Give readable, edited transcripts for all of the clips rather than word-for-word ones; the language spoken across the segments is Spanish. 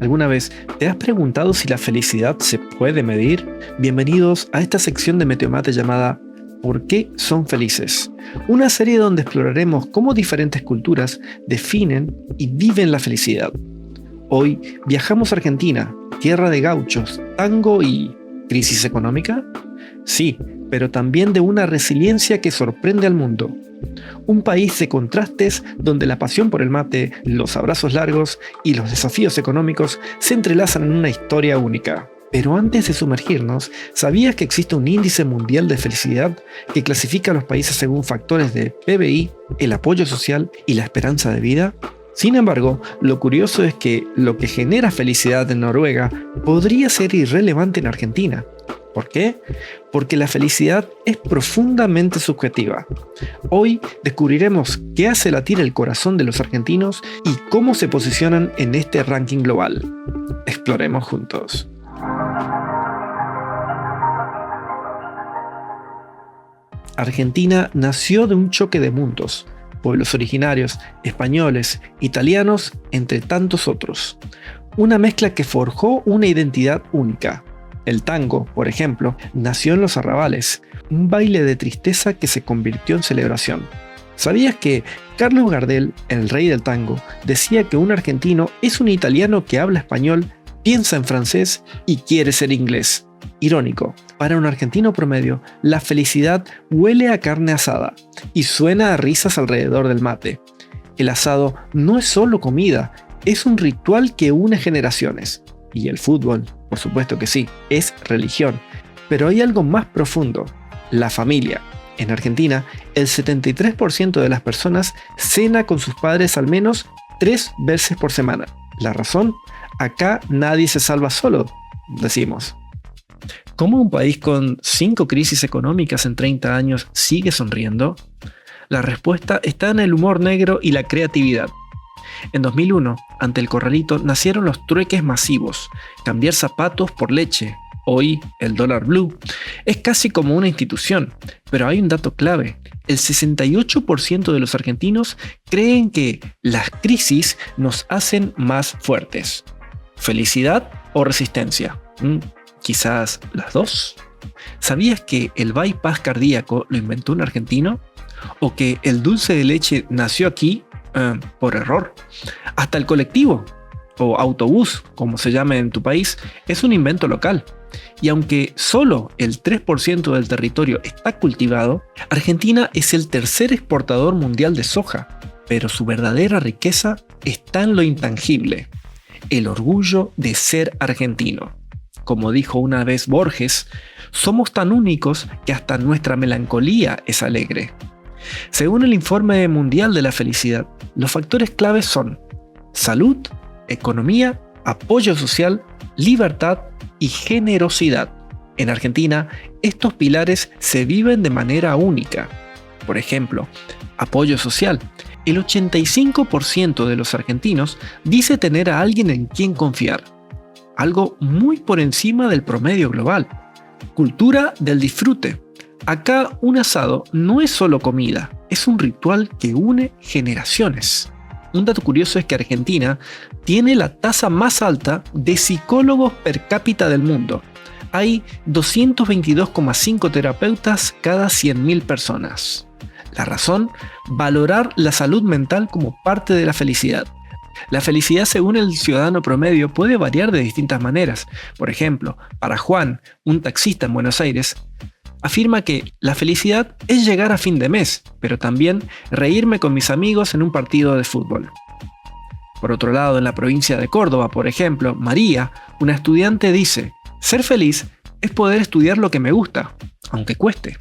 ¿Alguna vez te has preguntado si la felicidad se puede medir? Bienvenidos a esta sección de Meteomate llamada ¿Por qué son felices? Una serie donde exploraremos cómo diferentes culturas definen y viven la felicidad. Hoy viajamos a Argentina, tierra de gauchos, tango y ¿crisis económica? Sí, pero también de una resiliencia que sorprende al mundo. Un país de contrastes donde la pasión por el mate, los abrazos largos y los desafíos económicos se entrelazan en una historia única. Pero antes de sumergirnos, ¿sabías que existe un índice mundial de felicidad que clasifica a los países según factores de PBI, el apoyo social y la esperanza de vida? Sin embargo, lo curioso es que lo que genera felicidad en Noruega podría ser irrelevante en Argentina. ¿Por qué? Porque la felicidad es profundamente subjetiva. Hoy descubriremos qué hace latir el corazón de los argentinos y cómo se posicionan en este ranking global. Exploremos juntos. Argentina nació de un choque de mundos, pueblos originarios, españoles, italianos, entre tantos otros. Una mezcla que forjó una identidad única. El tango, por ejemplo, nació en los arrabales, un baile de tristeza que se convirtió en celebración. ¿Sabías que Carlos Gardel, el rey del tango, decía que un argentino es un italiano que habla español, piensa en francés y quiere ser inglés? Irónico, para un argentino promedio, la felicidad huele a carne asada y suena a risas alrededor del mate. El asado no es solo comida, es un ritual que une generaciones. Y el fútbol, por supuesto que sí, es religión. Pero hay algo más profundo, la familia. En Argentina, el 73% de las personas cena con sus padres al menos 3 veces por semana. ¿La razón? Acá nadie se salva solo, decimos. ¿Cómo un país con 5 crisis económicas en 30 años sigue sonriendo? La respuesta está en el humor negro y la creatividad. En 2001, ante el corralito, nacieron los trueques masivos, cambiar zapatos por leche. Hoy, el dólar blue es casi como una institución, pero hay un dato clave. El 68% de los argentinos creen que las crisis nos hacen más fuertes. ¿Felicidad o resistencia? Quizás las dos. ¿Sabías que el bypass cardíaco lo inventó un argentino? ¿O que el dulce de leche nació aquí por error? Hasta el colectivo, o autobús, como se llame en tu país, es un invento local. Y aunque solo el 3% del territorio está cultivado, Argentina es el tercer exportador mundial de soja, pero su verdadera riqueza está en lo intangible, el orgullo de ser argentino. Como dijo una vez Borges, somos tan únicos que hasta nuestra melancolía es alegre. Según el Informe Mundial de la Felicidad, los factores claves son salud, economía, apoyo social, libertad y generosidad. En Argentina, estos pilares se viven de manera única. Por ejemplo, apoyo social. El 85% de los argentinos dice tener a alguien en quien confiar. Algo muy por encima del promedio global. Cultura del disfrute. Acá un asado no es solo comida, es un ritual que une generaciones. Un dato curioso es que Argentina tiene la tasa más alta de psicólogos per cápita del mundo. Hay 222,5 terapeutas cada 100.000 personas. La razón, valorar la salud mental como parte de la felicidad. La felicidad según el ciudadano promedio puede variar de distintas maneras. Por ejemplo, para Juan, un taxista en Buenos Aires, afirma que la felicidad es llegar a fin de mes, pero también reírme con mis amigos en un partido de fútbol. Por otro lado, en la provincia de Córdoba, por ejemplo, María, una estudiante, dice: ser feliz es poder estudiar lo que me gusta, aunque cueste.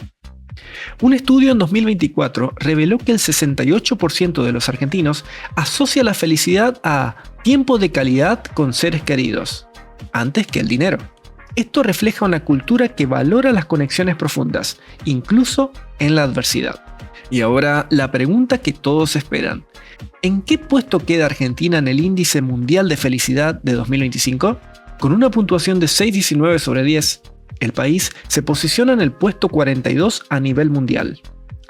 Un estudio en 2024 reveló que el 68% de los argentinos asocia la felicidad a tiempo de calidad con seres queridos, antes que el dinero. Esto refleja una cultura que valora las conexiones profundas, incluso en la adversidad. Y ahora la pregunta que todos esperan: ¿en qué puesto queda Argentina en el Índice Mundial de Felicidad de 2025? Con una puntuación de 6,19 sobre 10, el país se posiciona en el puesto 42 a nivel mundial.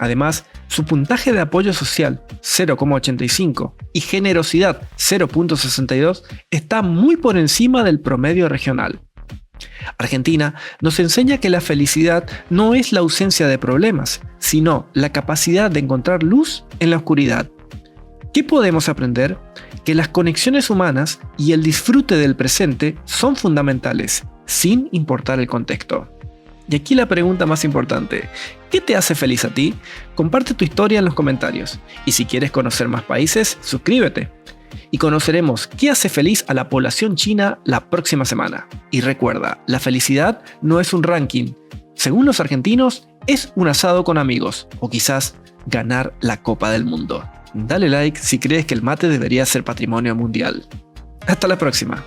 Además, su puntaje de apoyo social, 0,85, y generosidad, 0,62, está muy por encima del promedio regional. Argentina nos enseña que la felicidad no es la ausencia de problemas, sino la capacidad de encontrar luz en la oscuridad. ¿Qué podemos aprender? Que las conexiones humanas y el disfrute del presente son fundamentales, sin importar el contexto. Y aquí la pregunta más importante: ¿qué te hace feliz a ti? Comparte tu historia en los comentarios. Y si quieres conocer más países, suscríbete. Y conoceremos qué hace feliz a la población china la próxima semana. Y recuerda, la felicidad no es un ranking. Según los argentinos, es un asado con amigos, o quizás ganar la Copa del Mundo. Dale like si crees que el mate debería ser patrimonio mundial. Hasta la próxima.